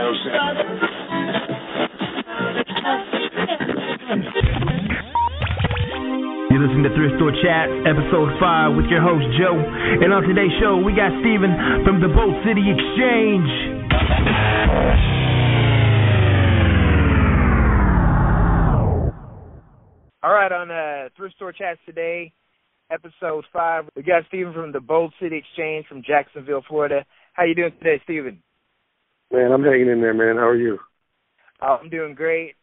You're listening to Thrift Store Chat, episode 5 with your host, Joe. And on today's show, we got Steven from the Bolt City Exchange. All right, on Thrift Store Chats today, episode 5, we got Steven from the Bolt City Exchange from Jacksonville, Florida. How you doing today, Steven? Man, I'm hanging in there, man. How are you? I'm doing great.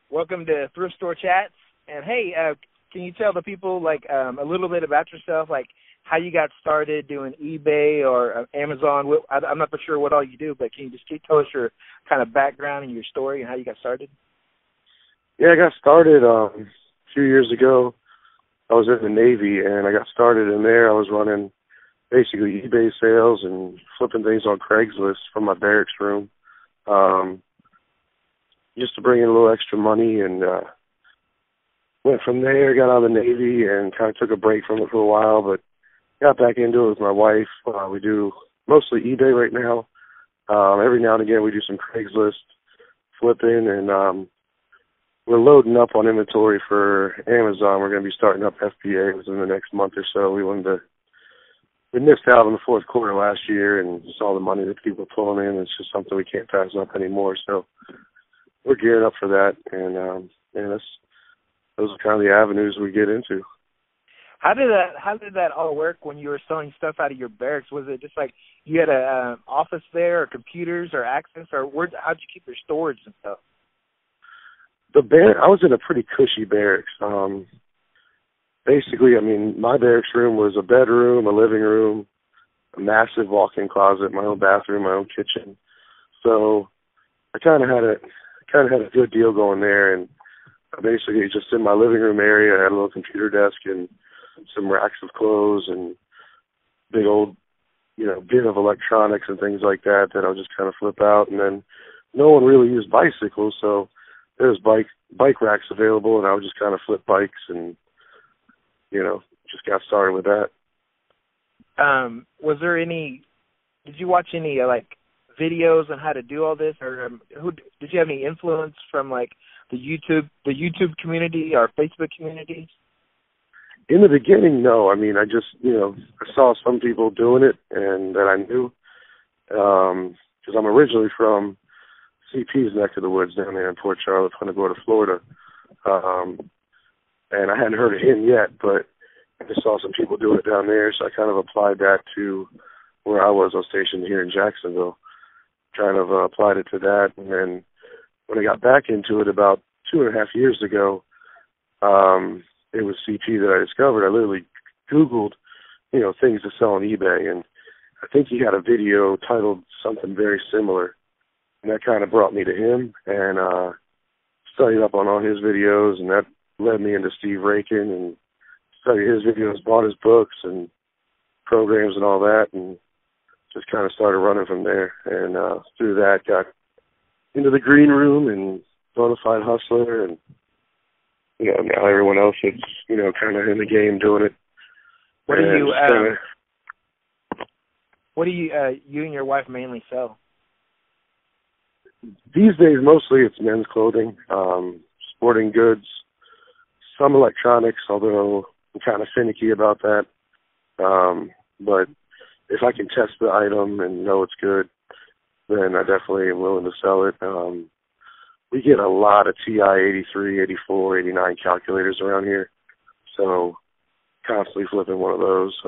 Welcome to Thrift Store Chats. And, hey, can you tell the people, a little bit about yourself, like how you got started doing eBay or Amazon? I'm not for sure what all you do, but can you just tell us your kind of background and your story and how you got started? Yeah, I got started a few years ago. I was in the Navy, and I got started in there. I was running basically eBay sales and flipping things on Craigslist from my barracks room, just to bring in a little extra money, and went from there, got out of the Navy, and kind of took a break from it for a while, but got back into it with my wife. We do mostly eBay right now. Every now and again we do some Craigslist flipping, and we're loading up on inventory for Amazon. We're going to be starting up FBA within the next month or so. We missed out in the fourth quarter last year and saw the money that people are pulling in. It's just something we can't pass up anymore. So we're gearing up for that, and those are kind of the avenues we get into. How did that all work when you were selling stuff out of your barracks? Was it just like you had a office there, or computers, or access, or how'd you keep your storage and stuff? I was in a pretty cushy barracks. Basically, my barracks room was a bedroom, a living room, a massive walk-in closet, my own bathroom, my own kitchen. So I kind of had a good deal going there, and basically just in my living room area, I had a little computer desk and some racks of clothes and big old, bin of electronics and things like that I would just kind of flip out. And then no one really used bicycles, so there was bike racks available, and I would just kind of flip bikes and, just got started with that. Did you watch any, videos on how to do all this, or did you have any influence from, the YouTube community or Facebook communities? In the beginning, no. I just, I saw some people doing it and that I knew, because I'm originally from CP's neck of the woods down there in Port Charlotte, Punta Gorda, Florida. And I hadn't heard of him yet, but I just saw some people do it down there, so I kind of applied that to where I was stationed here in Jacksonville. Kind of applied it to that, and then when I got back into it about 2.5 years ago, it was CP that I discovered. I literally Googled, things to sell on eBay, and I think he had a video titled something very similar. And that kind of brought me to him, and studied up on all his videos, and that led me into Steve Rakin, and studied his videos, bought his books and programs and all that, and just kind of started running from there. And through that, got into the green room and Bonafide Hustler, and now everyone else is, kind of in the game doing it. What do you and your wife mainly sell? These days, mostly it's men's clothing, sporting goods, some electronics, although I'm kind of finicky about that. But if I can test the item and know it's good, then I definitely am willing to sell it. We get a lot of TI 83, 84, 89 calculators around here, so constantly flipping one of those.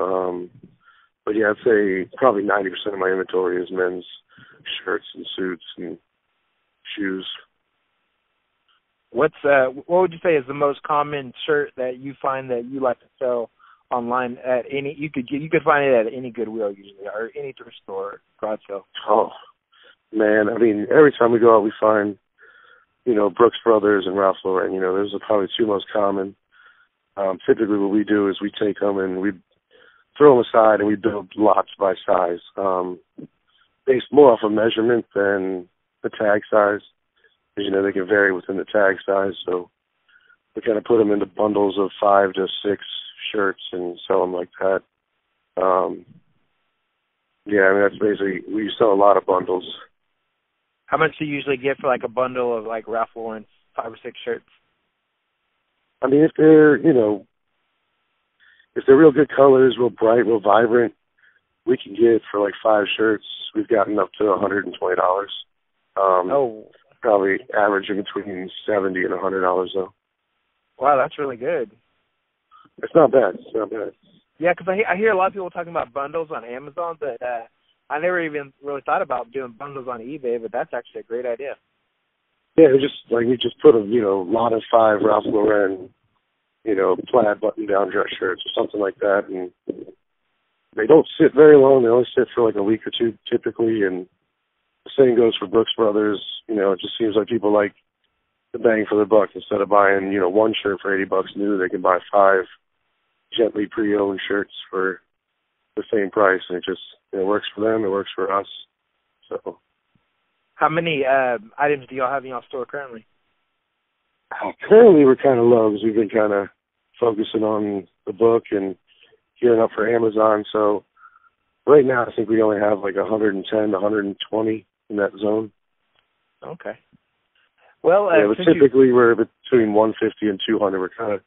But yeah, I'd say probably 90% of my inventory is men's shirts and suits and shoes. What would you say is the most common shirt that you find that you like to sell online at any? You could find it at any Goodwill usually, or any thrift store, garage sale. Oh man, every time we go out, we find Brooks Brothers and Ralph Lauren. Those are probably the two most common. Typically, what we do is we take them and we throw them aside and we build lots by size, based more off of measurement than the tag size. Because, they can vary within the tag size, so we kind of put them into bundles of 5 to 6 shirts and sell them like that. That's basically, we sell a lot of bundles. How much do you usually get for like a bundle of like Ralph Lauren 5 or 6 shirts? I mean, if they're, if they're real good colors, real bright, real vibrant, we can get for like 5 shirts. We've gotten up to $120. Oh, Probably averaging between $70 and $100 though. wow, that's really good. It's not bad. It's not bad. Yeah, because I hear a lot of people talking about bundles on Amazon, but I never even really thought about doing bundles on eBay. But that's actually a great idea. Yeah, we just like you just put a lot of 5 Ralph Lauren, plaid button-down dress shirts or something like that, and they don't sit very long. They only sit for like a week or two typically, and the same goes for Brooks Brothers. It just seems like people like the bang for their buck. Instead of buying, one shirt for $80 new, they can buy 5 gently pre-owned shirts for the same price, and it works for them. It works for us. So, how many items do y'all have in y'all store currently? Currently, we're kind of low because we've been kind of focusing on the book and gearing up for Amazon. So, right now, I think we only have like 110 to 120 in that zone. Okay. Well, but typically we're between 150 and 200.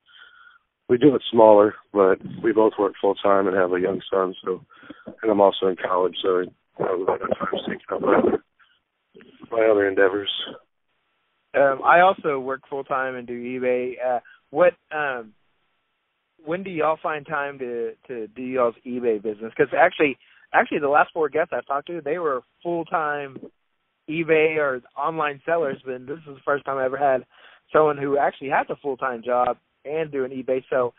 We do it smaller, but we both work full time and have a young son. So, and I'm also in college, so a lot of times taking up my other endeavors. I also work full time and do eBay. When do y'all find time to do y'all's eBay business? Because actually, the last 4 guests I've talked to, they were full time eBay or online sellers, but this is the first time I ever had someone who actually has a full time job and doing eBay. So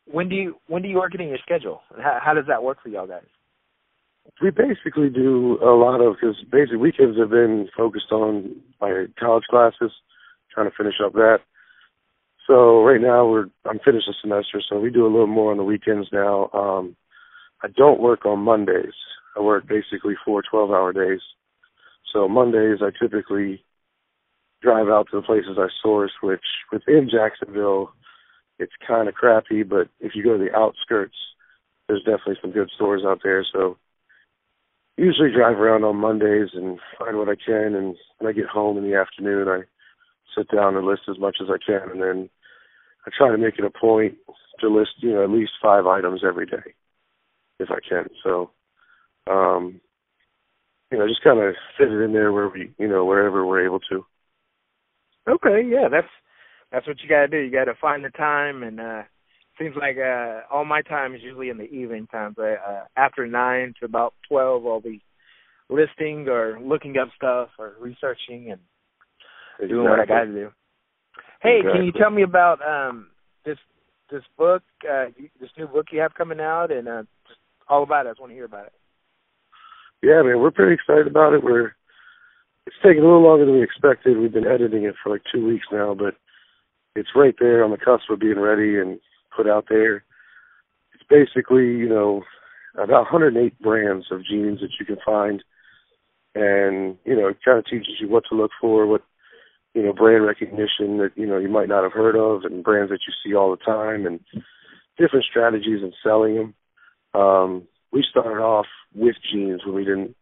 when do you work it in your schedule? How does that work for y'all guys? We basically do a lot of, because basically weekends have been focused on my college classes, trying to finish up that. So right now I'm finished the semester, so we do a little more on the weekends now. I don't work on Mondays. I work basically 4 12-hour days. So Mondays I typically drive out to the places I source, which within Jacksonville it's kind of crappy, but if you go to the outskirts, there's definitely some good stores out there. So usually drive around on Mondays and find what I can, and when I get home in the afternoon, I sit down and list as much as I can, and then I try to make it a point to list, at least 5 items every day, if I can. So, just kind of fit it in there where wherever we're able to. Okay, yeah, that's what you got to do. You got to find the time, and seems like all my time is usually in the evening times. After 9 to about 12, I'll be listing or looking up stuff or researching and doing what I got to do. Hey, Can you tell me about this book, this new book you have coming out, and just all about it? I just want to hear about it. Yeah, man, we're pretty excited about it. It's taking a little longer than we expected. We've been editing it for like 2 weeks now, but it's right there on the cusp of being ready and put out there. It's basically, about 108 brands of jeans that you can find, and, it kind of teaches you what to look for, what, brand recognition that, you might not have heard of, and brands that you see all the time, and different strategies in selling them. We started off with jeans when we didn't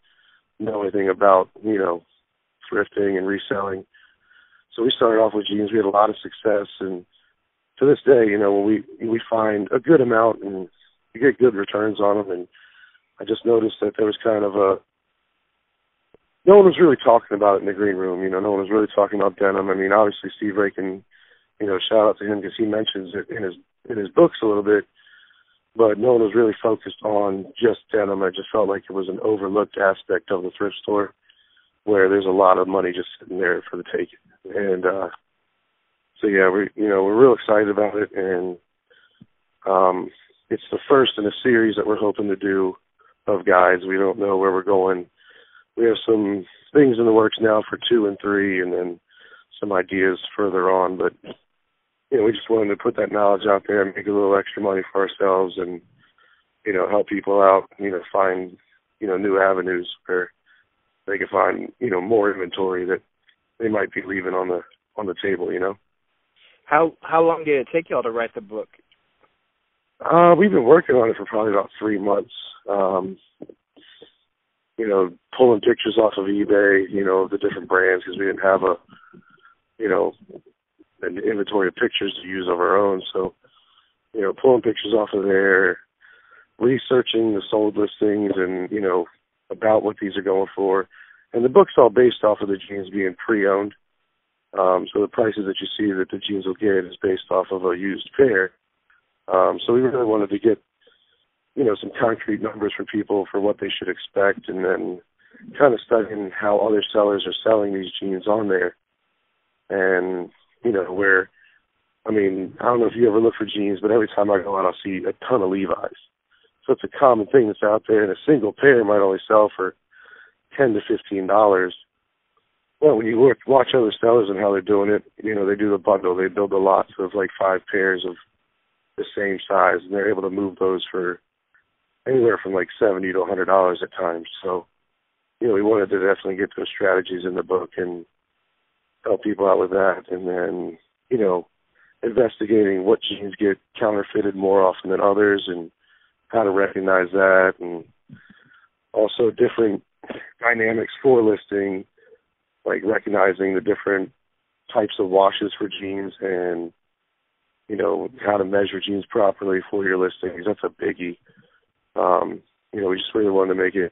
know anything about, thrifting and reselling. So we started off with jeans. We had a lot of success, and to this day, when we find a good amount and we get good returns on them, and I just noticed that there was kind of no one was really talking about it in the green room. No one was really talking about denim. I mean, obviously Steve Ray can, shout out to him because he mentions it in his books a little bit, but no one was really focused on just denim. I just felt like it was an overlooked aspect of the thrift store where there's a lot of money just sitting there for the taking. And so yeah, we're real excited about it, and it's the first in a series that we're hoping to do of guides. We don't know where we're going. We have some things in the works now for 2 and 3, and then some ideas further on. But we just wanted to put that knowledge out there and make a little extra money for ourselves, and help people out. Find new avenues where they can find more inventory that they might be leaving on the table. How long did it take y'all to write the book? We've been working on it for probably about 3 months. pulling pictures off of eBay, the different brands, because we didn't have an inventory of pictures to use of our own. So, pulling pictures off of there, researching the sold listings and, about what these are going for. And the book's all based off of the jeans being pre-owned. So the prices that you see that the jeans will get is based off of a used pair. So we really wanted to get, some concrete numbers for people for what they should expect, and then kind of studying how other sellers are selling these jeans on there. And, I don't know if you ever look for jeans, but every time I go out, I'll see a ton of Levi's. So it's a common thing that's out there, and a single pair might only sell for $10 to $15. Well, when you watch other sellers and how they're doing it, they do the bundle. They build a lot of like 5 pairs of the same size, and they're able to move those for anywhere from like $70 to $100 at times. So, we wanted to definitely get those strategies in the book and help people out with that. And then, investigating what jeans get counterfeited more often than others and how to recognize that, and also different dynamics for listing, like recognizing the different types of washes for jeans and, how to measure jeans properly for your listings. That's a biggie. We just really wanted to make it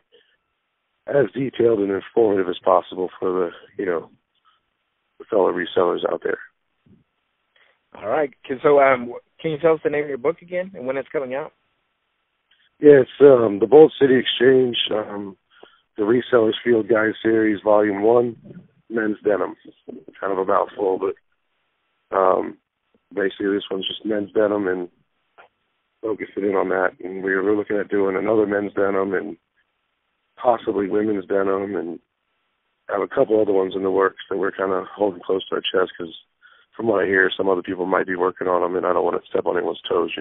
as detailed and informative as possible for the fellow resellers out there. All right. So can you tell us the name of your book again and when it's coming out? Yeah, it's The Bold City Exchange, the Resellers Field Guide Series, Volume 1, Men's Denim. Kind of a mouthful, but basically this one's just men's denim and focusing in on that. And we were looking at doing another men's denim and possibly women's denim, and have a couple other ones in the works that we're kind of holding close to our chest, because from what I hear, some other people might be working on them, and I don't want to step on anyone's toes,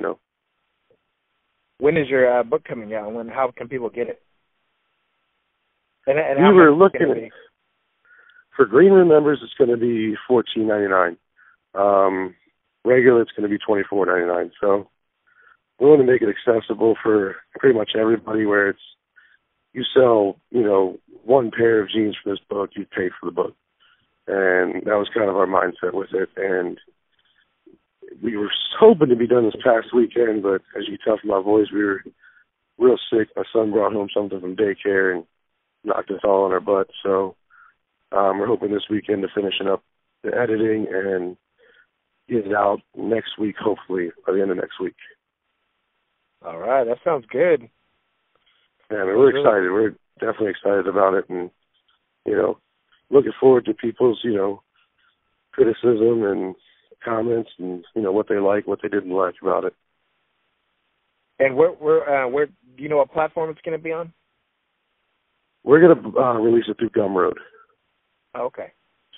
When is your book coming out, and how can people get it? And we were looking at, for Green Room members, it's going to be $14.99. Regular, it's going to be $24.99. So we want to make it accessible for pretty much everybody, where it's, you sell, one pair of jeans for this book, you pay for the book. And that was kind of our mindset with it. And we were hoping to be done this past weekend, but as you can tell from my voice, we were real sick. My son brought home something from daycare and knocked us all on our butt. So we're hoping this weekend to finishing up the editing and get it out next week, hopefully, by the end of next week. All right. That sounds good. Yeah, we're excited. We're definitely excited about it, and, looking forward to people's, criticism and comments and, what they like, what they didn't like about it. And where do you know what platform it's going to be on? We're going to release it through Gumroad. Oh, okay.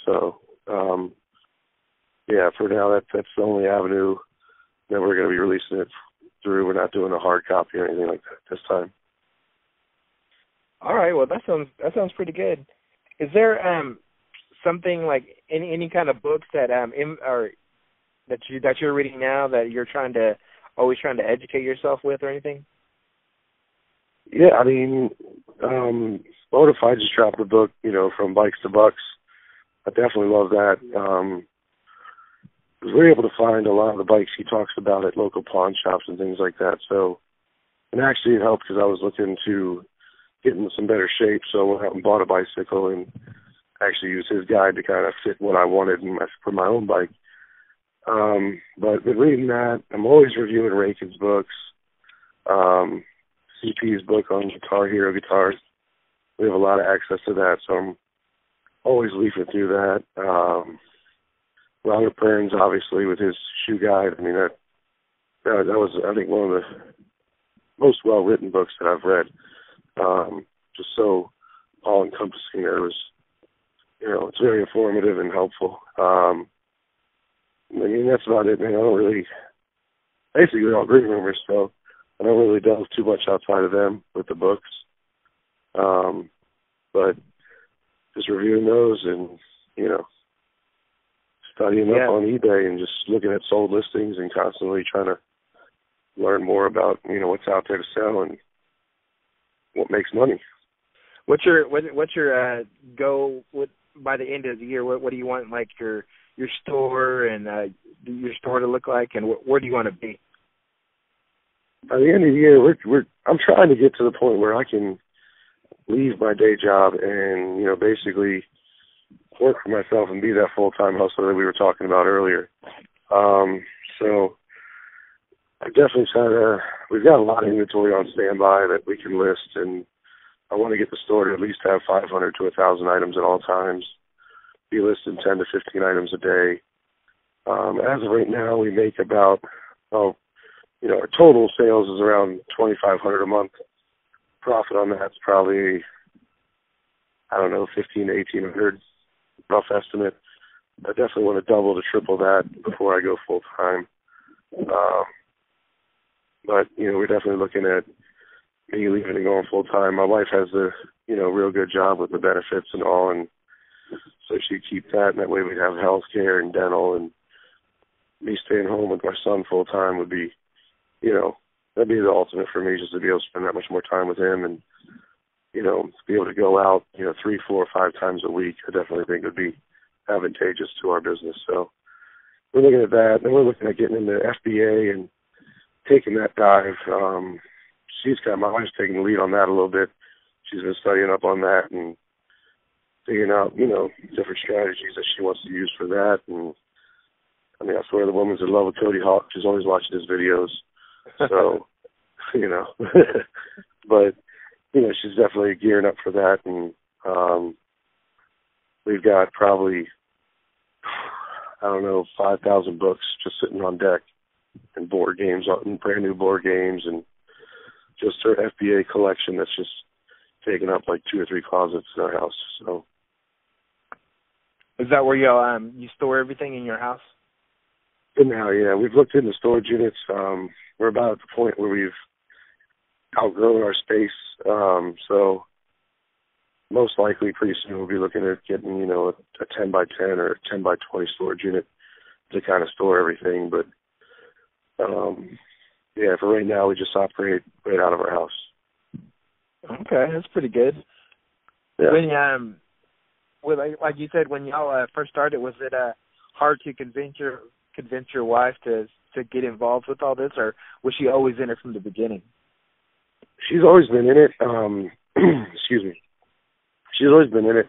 So, for now, that's the only avenue that we're going to be releasing it through. We're not doing a hard copy or anything like that this time. All right. Well, that sounds pretty good. Is there something like any kind of books that that you're reading now that you're always trying to educate yourself with, or anything? Yeah, Bonafide just dropped a book, from Bikes to Bucks. I definitely love that. Because we're able to find a lot of the bikes he talks about at local pawn shops and things like that. So, and actually it helped because I was looking to get in some better shape, so I went out and bought a bicycle and actually used his guide to kind of fit what I wanted for my own bike. But with reading that, I'm always reviewing Rakin's books, CP's book on Guitar Hero guitars. We have a lot of access to that, so I'm always leafing through that. Robert Burns, obviously, with his shoe guide. That was, I think, one of the most well-written books that I've read. Just so all-encompassing. It was, it's very informative and helpful. That's about it, man. I don't really, basically all Green Roomers, so I don't really delve too much outside of them with the books. But just reviewing those and, studying up on eBay and just looking at sold listings and constantly trying to learn more about, what's out there to sell and what makes money. what's your goal by the end of the year? What do you want, like, your store and your store to look like, and where do you want to be? By the end of the year, I'm trying to get to the point where I can leave my day job and, basically work for myself and be that full-time hustler that we were talking about earlier. So I definitely we've got a lot of inventory on standby that we can list, and I want to get the store to at least have 500 to 1,000 items at all times, be listing 10 to 15 items a day. As of right now, we make about, our total sales is around $2,500 a month. Profit on that's probably, I don't know, 1,500 to 1,800, rough estimate. I definitely want to double to triple that before I go full time. But we're definitely looking at me leaving and going full time. My wife has a real good job with the benefits and all, and so she'd keep that, and that way we'd have health care and dental, and me staying home with my son full time would be, that'd be the ultimate for me, just to be able to spend that much more time with him and, be able to go out, 3, 4, 5 times a week. I definitely think would be advantageous to our business. So we're looking at that, and we're looking at getting into FBA and taking that dive. My wife's taking the lead on that a little bit. She's been studying up on that and figuring out, different strategies that she wants to use for that. And I mean, I swear the woman's in love with Cody Hawk. She's always watching his videos. So, but, she's definitely gearing up for that. And we've got probably, 5,000 books just sitting on deck, and board games, and brand new board games, and just her FBA collection that's just taking up like 2 or 3 closets in our house. So, is that where you store everything in your house? Good now, yeah. We've looked into storage units. We're about at the point where we've outgrown our space. So most likely pretty soon we'll be looking at getting, a 10 by 10 or a 10 by 20 storage unit to kind of store everything. But, for right now we just operate right out of our house. Okay, that's pretty good. Yeah. When, like you said, when y'all first started, was it hard to convince your wife to get involved with all this, or was she always in it from the beginning? She's always been in it. Excuse me. She's always been in it.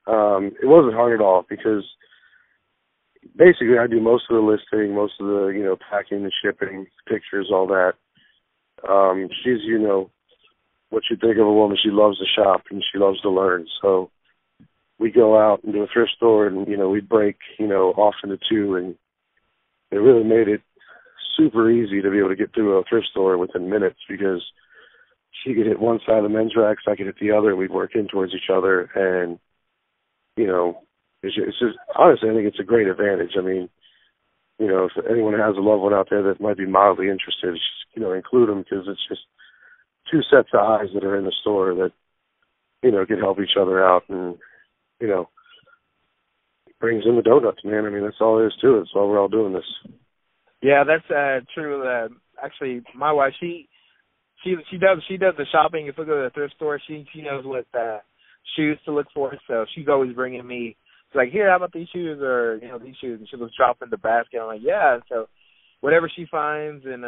It wasn't hard at all because basically I do most of the listing, most of the, packing and shipping, pictures, all that. She's, what you think of a woman, she loves to shop and she loves to learn. So we go out and do a thrift store and, we break, off into 2, and it really made it super easy to be able to get through a thrift store within minutes because she could hit one side of the men's racks, I could hit the other, and we'd work in towards each other. And, it's just honestly, I think it's a great advantage. I mean, if anyone has a loved one out there that might be mildly interested, just, include them because it's just 2 sets of eyes that are in the store that, can help each other out and, brings in the donuts, man. I mean, that's all there is to it. That's why we're all doing this. Yeah, that's true. Actually, my wife, she does the shopping. If we go to the thrift store, she knows what shoes to look for. So she's always bringing me. She's like, here, how about these shoes or these shoes? And she'll just drop in the basket. I'm like, yeah. So whatever she finds, and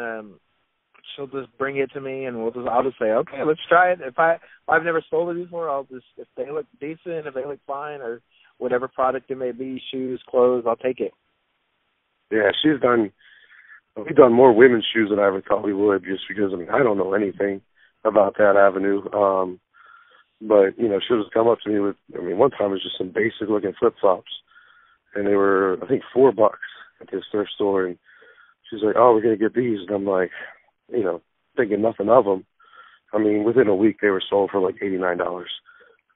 she'll just bring it to me, and I'll just say, okay, let's try it. If I've never sold it before, I'll just, if they look decent, if they look fine, or whatever product it may be, shoes, clothes, I'll take it. Yeah, we've done more women's shoes than I ever thought we would, just because I don't know anything about that avenue. But she'll just come up to me with. One time it was just some basic looking flip flops, and they were I think $4 at this thrift store, and she's like, "Oh, we're gonna get these," and I'm like, thinking nothing of them. Within a week they were sold for like $89.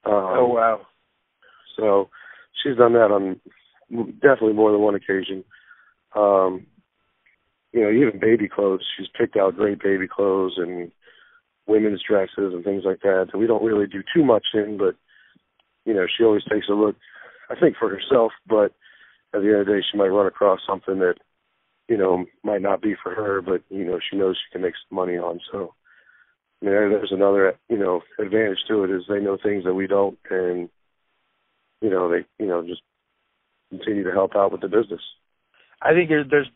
Oh wow! So she's done that on definitely more than one occasion. Even baby clothes. She's picked out great baby clothes and women's dresses and things like that we don't really do too much in, but, she always takes a look, I think, for herself, but at the end of the day, she might run across something that, might not be for her, but, she knows she can make some money on. So I mean, there's another, advantage to it is they know things that we don't, and, they, just continue to help out with the business. I think there's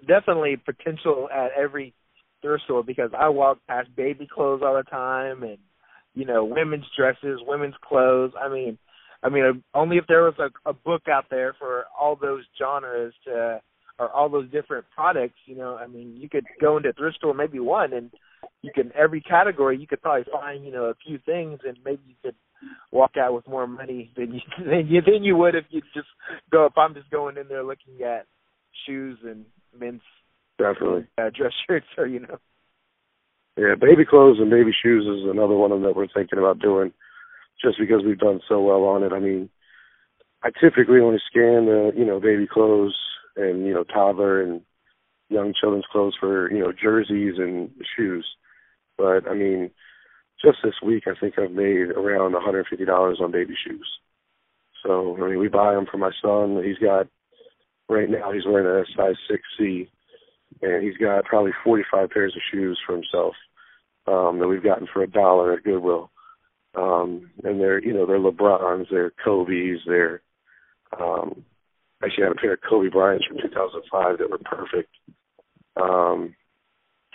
definitely potential at every thrift store, because I walk past baby clothes all the time, and women's dresses, women's clothes. I mean, only if there was a book out there for all those genres or all those different products. You could go into a thrift store, maybe one, and every category you could probably find a few things, and maybe you could walk out with more money than you would if you just go. If I'm just going in there looking at shoes and men's definitely dress shirts, or Yeah, baby clothes and baby shoes is another one of them that we're thinking about doing, just because we've done so well on it. I mean, I typically only scan the baby clothes and toddler and young children's clothes for jerseys and shoes, but I mean, just this week I think I've made around $150 on baby shoes. So I mean, we buy them for my son. Right now he's wearing a size 6C, and he's got probably 45 pairs of shoes for himself that we've gotten for $1 at Goodwill. And they're LeBrons, they're Kobe's, they're actually had a pair of Kobe Bryant's from 2005 that were perfect.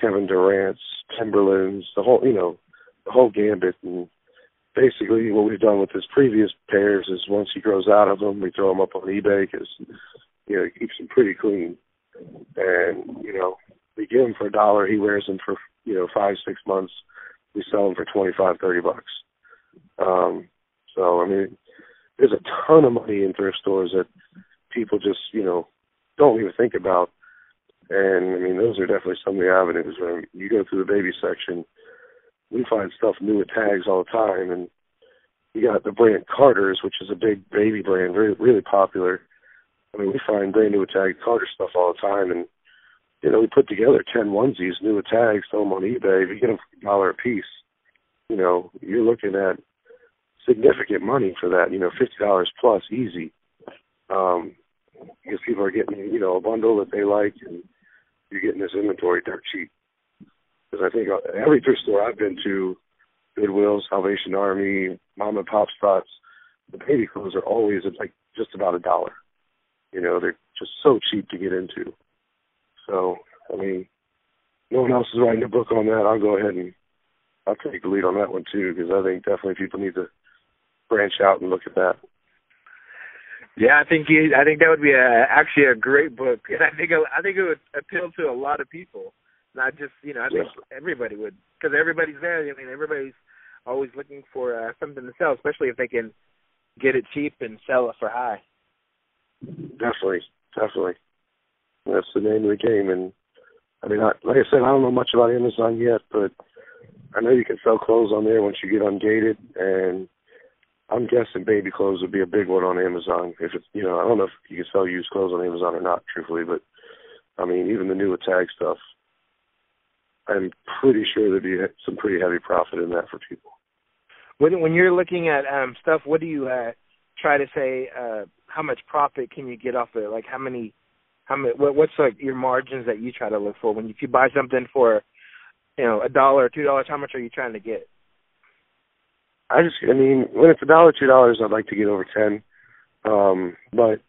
Kevin Durant's, Timberland's, the whole gambit. And basically what we've done with his previous pairs is once he grows out of them, we throw them up on eBay because, he keeps them pretty clean. And, we give him for $1. He wears them for, 5-6 months. We sell them for $25-$30. So, I mean, there's a ton of money in thrift stores that people just, don't even think about. And, I mean, those are definitely some of the avenues. When you go through the baby section, we find stuff new with tags all the time. And you got the brand Carter's, which is a big baby brand, really, really popular. I mean, we find brand new with tag Carter stuff all the time. And, we put together 10 onesies, new with tags, throw them on eBay. If you get them for $1 a piece, you're looking at significant money for that, $50 plus easy. Because people are getting, a bundle that they like, and you're getting this inventory dirt cheap. Because I think every thrift store I've been to, Goodwill, Salvation Army, mom and pop spots, the baby clothes are always like just about $1. They're just so cheap to get into. So, I mean, no one else is writing a book on that. I'll go ahead and I'll take the lead on that one too, because I think definitely people need to branch out and look at that. Yeah, I think that would be actually a great book, and I think it would appeal to a lot of people, not just I think everybody would, because everybody's there. I mean, everybody's always looking for something to sell, especially if they can get it cheap and sell it for high. Definitely. That's the name of the game. And I mean, like I said, I don't know much about Amazon yet, but I know you can sell clothes on there once you get ungated, and I'm guessing baby clothes would be a big one on Amazon. If it's, I don't know if you can sell used clothes on Amazon or not, truthfully, but I mean, even the new tag stuff, I'm pretty sure there'd be some pretty heavy profit in that for people. When you're looking at stuff, what do you try to say? How much profit can you get off of it? Like what's like your margins that you try to look for if you buy something for $1 or $2? How much are you trying to get? When it's $1, $2, I'd like to get over 10. But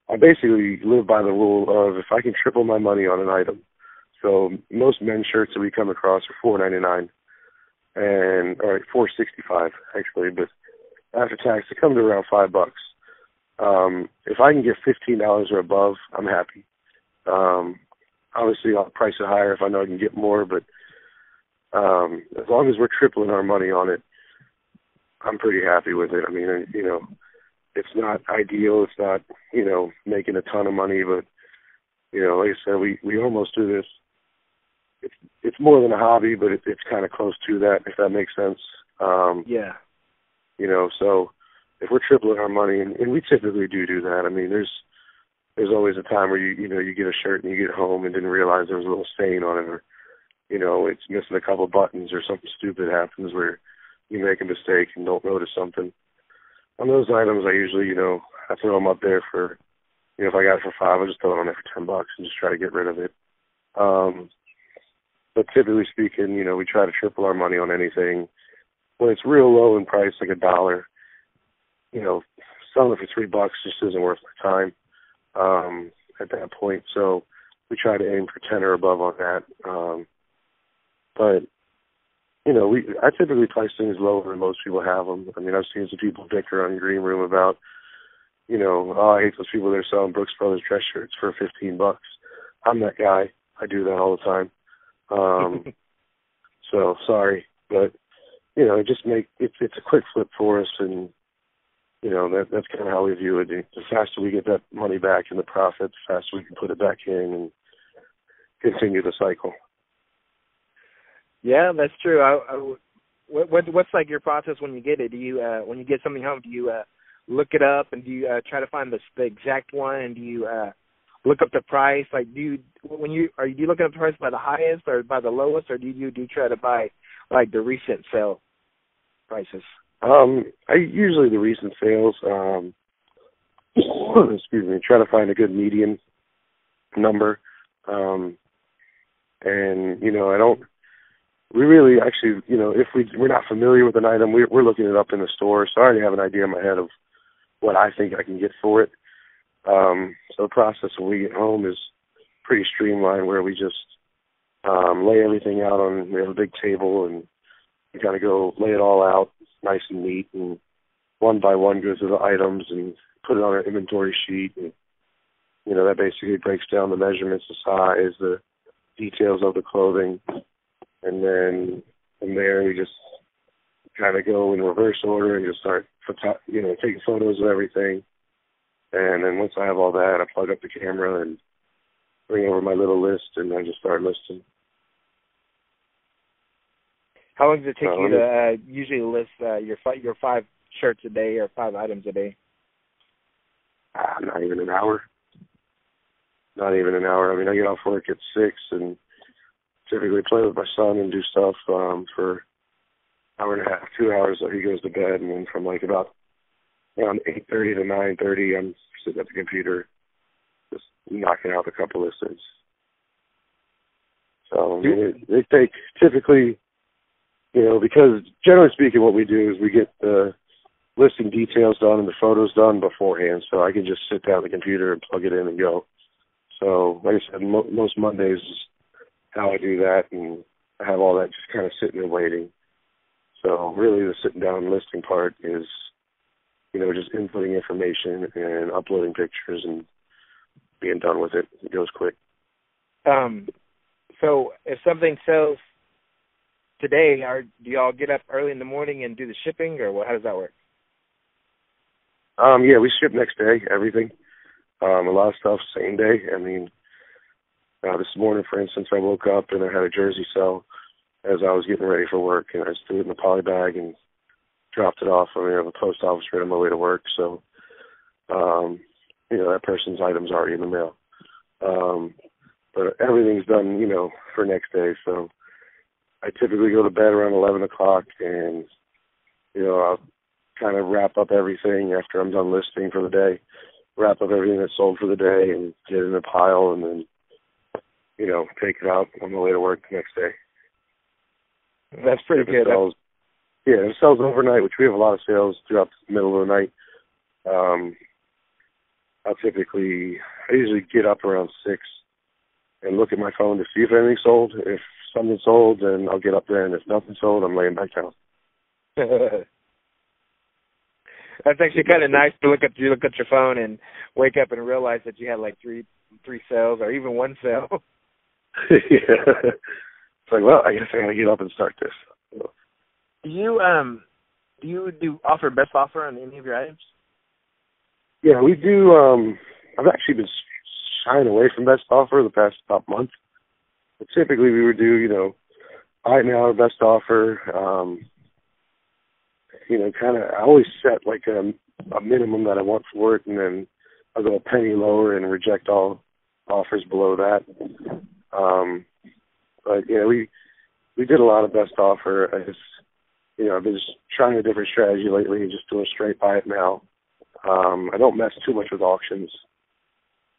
I basically live by the rule of if I can triple my money on an item. So most men's shirts that we come across are $4.99 or $4.65 actually, but after tax they come to around $5. If I can get $15 or above, I'm happy. Obviously I'll price it higher if I know I can get more, but as long as we're tripling our money on it, I'm pretty happy with it. I mean, it's not ideal. It's not, making a ton of money, but, like I said, we almost do this. It's more than a hobby, but it's kind of close to that, if that makes sense. Yeah. So if we're tripling our money, and we typically do that. I mean, there's always a time where you get a shirt and you get home and didn't realize there was a little stain on it, or it's missing a couple buttons, or something stupid happens where you make a mistake and don't notice something. On those items, I usually, I throw them up there for, if I got it for $5, I'll just throw it on there for $10 and just try to get rid of it. But typically speaking, we try to triple our money on anything. When it's real low in price, like $1, selling it for $3 just isn't worth my time at that point. So we try to aim for 10 or above on that. But I typically price things lower than most people have them. I mean, I've seen some people bicker on Green Room about, I hate those people that are selling Brooks Brothers dress shirts for $15. I'm that guy. I do that all the time. So sorry, but it's a quick flip for us, and that's kind of how we view it. The faster we get that money back in the profit, the faster we can put it back in and continue the cycle. Yeah, that's true. What's like your process when you get it? Do you when you get something home, do you look it up, and do you try to find the exact one, and do you look up the price? Like, are you looking up the price by the highest or by the lowest, or do you try to buy like the recent sale prices? I usually the recent sales. Excuse me. Try to find a good median number, and I don't. We really actually, if we're not familiar with an item, we're looking it up in the store, so I already have an idea in my head of what I think I can get for it. So the process when we get home is pretty streamlined, where we just lay everything out on. We have a big table, and we kind of go lay it all out nice and neat, and one by one go through the items and put it on our inventory sheet. And that basically breaks down the measurements, the size, the details of the clothing. And then from there, we just kind of go in reverse order and just start, taking photos of everything. And then once I have all that, I plug up the camera and bring over my little list, and I just start listing. How long does it take you to usually list your 5 shirts a day or 5 items a day? Not even an hour. Not even an hour. I mean, I get off work at 6 and typically play with my son and do stuff for an hour and a half, 2 hours till he goes to bed, and then from like about around 8:30 to 9:30, I'm sitting at the computer just knocking out a couple listings. So they take typically, because generally speaking, what we do is we get the listing details done and the photos done beforehand, so I can just sit down at the computer and plug it in and go. So like I said, most Mondays is how I do that, and I have all that just kind of sitting and waiting. So really the sitting down and listing part is, just inputting information and uploading pictures and being done with it. It goes quick. So if something sells today, do y'all get up early in the morning and do the shipping, or how does that work? Yeah, we ship next day, everything. A lot of stuff same day. I mean, this morning, for instance, I woke up and I had a jersey sell as I was getting ready for work, and I just threw it in a poly bag and dropped it off. I have a post office right on my way to work, so that person's item's already in the mail. But everything's done, for next day. So I typically go to bed around 11 o'clock, and I'll kind of wrap up everything after I'm done listing for the day. Wrap up everything that's sold for the day and get it in a pile, and then take it out on the way to work the next day. That's pretty good. It sells overnight, which we have a lot of sales throughout the middle of the night. I usually get up around 6 and look at my phone to see if anything's sold. If something's sold, then I'll get up there, and if nothing's sold, I'm laying back down. That's actually kind of nice to look at your phone and wake up and realize that you had like three sales or even one sale. Yeah. It's like, well, I guess I gotta get up and start this. Do you offer best offer on any of your items? Yeah, we do. I've actually been shying away from best offer the past about month. But typically we would do, buy it now or best offer. I always set like a minimum that I want for it, and then I'll go a penny lower and reject all offers below that. But yeah, we did a lot of best offer. I've been just trying a different strategy lately and just doing straight buy it now. I don't mess too much with auctions.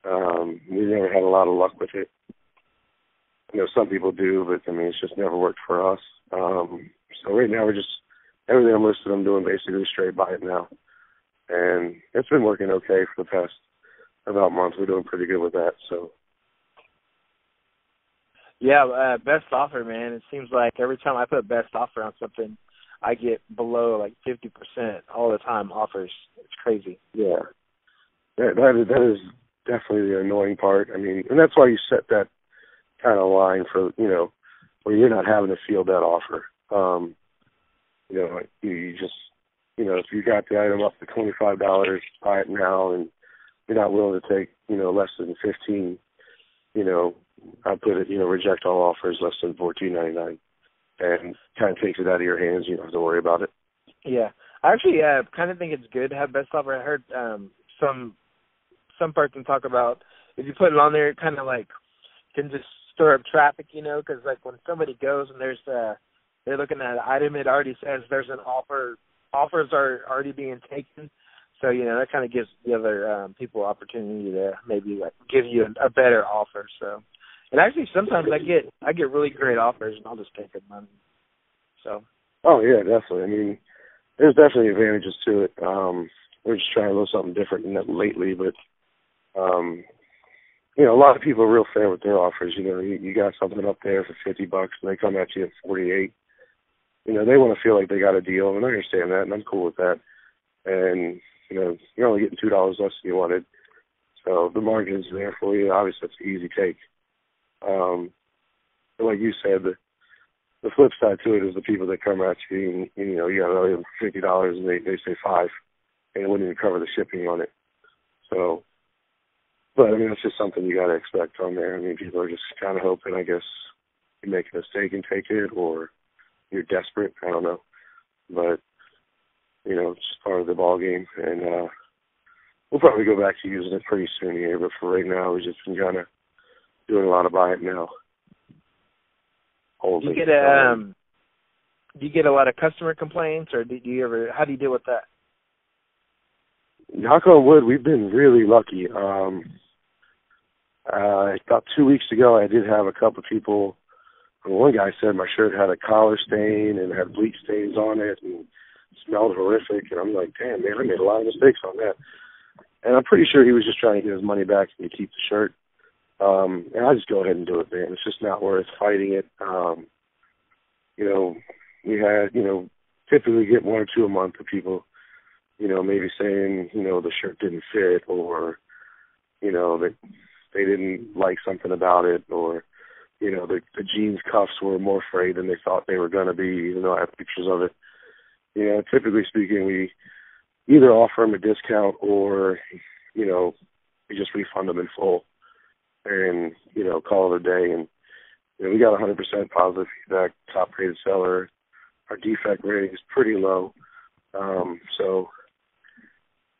We never had a lot of luck with it. some people do, but I mean, it's just never worked for us. So right now we're just, everything I'm listed, I'm doing basically straight buy it now. And it's been working okay for the past about month. We're doing pretty good with that, so. Yeah, best offer, man. It seems like every time I put best offer on something, I get below like 50% all the time offers. It's crazy. Yeah. That is definitely the annoying part. I mean, and that's why you set that kind of line for, where you're not having to field that offer. You just, if you got the item up to $25, buy it now, and you're not willing to take, less than 15, I put it, reject all offers less than $14.99, and kind of takes it out of your hands. You don't have to worry about it. Yeah, I actually kind of think it's good to have best offer. I heard some person talk about if you put it on there, it kind of like can just stir up traffic, because like when somebody goes and they're looking at an item, it already says there's an offer. Offers are already being taken. So, that kind of gives the other people opportunity to maybe like give you a better offer. So, and actually sometimes I get really great offers and I'll just take them. So. Oh yeah, definitely. I mean, there's definitely advantages to it. We're just trying to do something different than that lately, but a lot of people are real fair with their offers. You got something up there for $50 and they come at you at 48. They want to feel like they got a deal, and I understand that, and I'm cool with that. And you're only getting $2 less than you wanted, so the margin's there for you. Obviously, it's an easy take. But like you said, the flip side to it is the people that come at you, and you got $50 and they say $5, and it wouldn't even cover the shipping on it. So, but I mean, it's just something you got to expect on there. I mean, people are just kind of hoping, I guess, you make a mistake and take it, or you're desperate. I don't know, but it's just part of the ball game, and we'll probably go back to using it pretty soon here. But for right now, we've just been kind of doing a lot of buy it now. Do you get a lot of customer complaints, or how do you deal with that? Knock on wood, we've been really lucky. About 2 weeks ago, I did have a couple of people. One guy said my shirt had a collar stain and had bleach stains on it and smelled horrific. And I'm like, damn, man, I made a lot of mistakes on that. And I'm pretty sure he was just trying to get his money back and to keep the shirt. And I just go ahead and do it, man. It's just not worth fighting it. We had, typically get 1 or 2 a month of people, maybe saying, the shirt didn't fit, or, that they didn't like something about it, or, the jeans cuffs were more frayed than they thought they were going to be, even though I have pictures of it. Typically speaking, we either offer them a discount or, we just refund them in full and, call it a day. And, we got 100% positive feedback, top-rated seller. Our defect rating is pretty low. So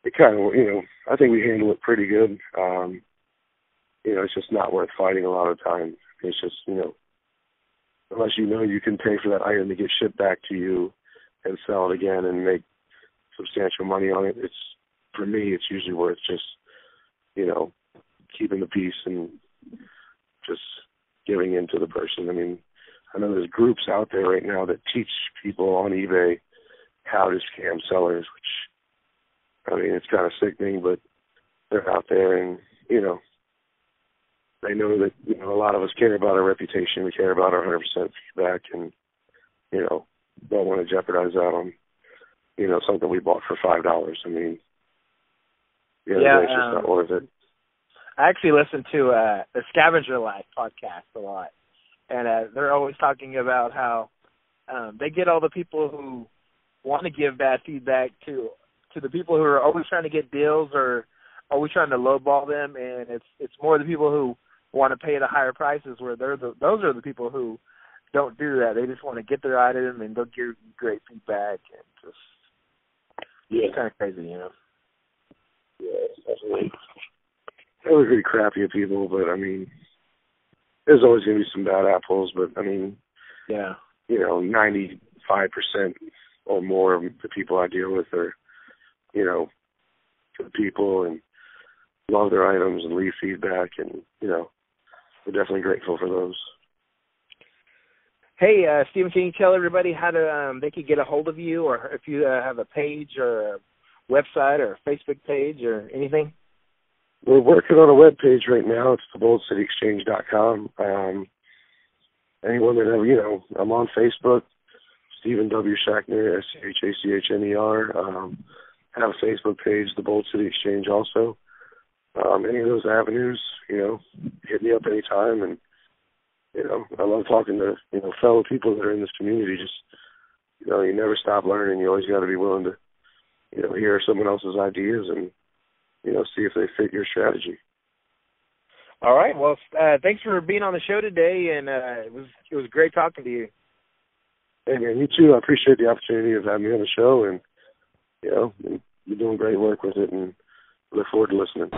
it kind of, I think we handle it pretty good. It's just not worth fighting a lot of times. It's just, unless you can pay for that item to get shipped back to you and sell it again and make substantial money on it, for me, it's usually worth just, keeping the peace and just giving in to the person. I mean, I know there's groups out there right now that teach people on eBay how to scam sellers, which, I mean, it's kind of sickening, but they're out there and, they know that, a lot of us care about our reputation. We care about our 100% feedback and, don't want to jeopardize that on, something we bought for $5. I mean, it's just not worth it. I actually listen to the Scavenger Life podcast a lot, and they're always talking about how they get all the people who want to give bad feedback to the people who are always trying to get deals or always trying to lowball them, and it's more the people who want to pay the higher prices where those are the people who don't do that. They just want to get their item and they'll give you great feedback and just it's kind of crazy, Yeah, it's definitely. That was really crappy of people, but I mean, there's always going to be some bad apples, but I mean, 95% or more of the people I deal with are, good people and love their items and leave feedback, and, we're definitely grateful for those. Hey, Stephen, can you tell everybody how to they could get a hold of you, or if you have a page or a website or a Facebook page or anything? We're working on a web page right now. It's theboldcityexchange.com. Anyone that I'm on Facebook, Stephen W. Schachner, SCHACHNER. Have a Facebook page, The Bold City Exchange also. Any of those avenues, hit me up anytime. And, I love talking to, fellow people that are in this community. Just, you never stop learning. You always got to be willing to, hear someone else's ideas and, see if they fit your strategy. All right. Well, thanks for being on the show today, and it was great talking to you. Hey, man, you too. I appreciate the opportunity of having me on the show, and, you're doing great work with it, and look forward to listening.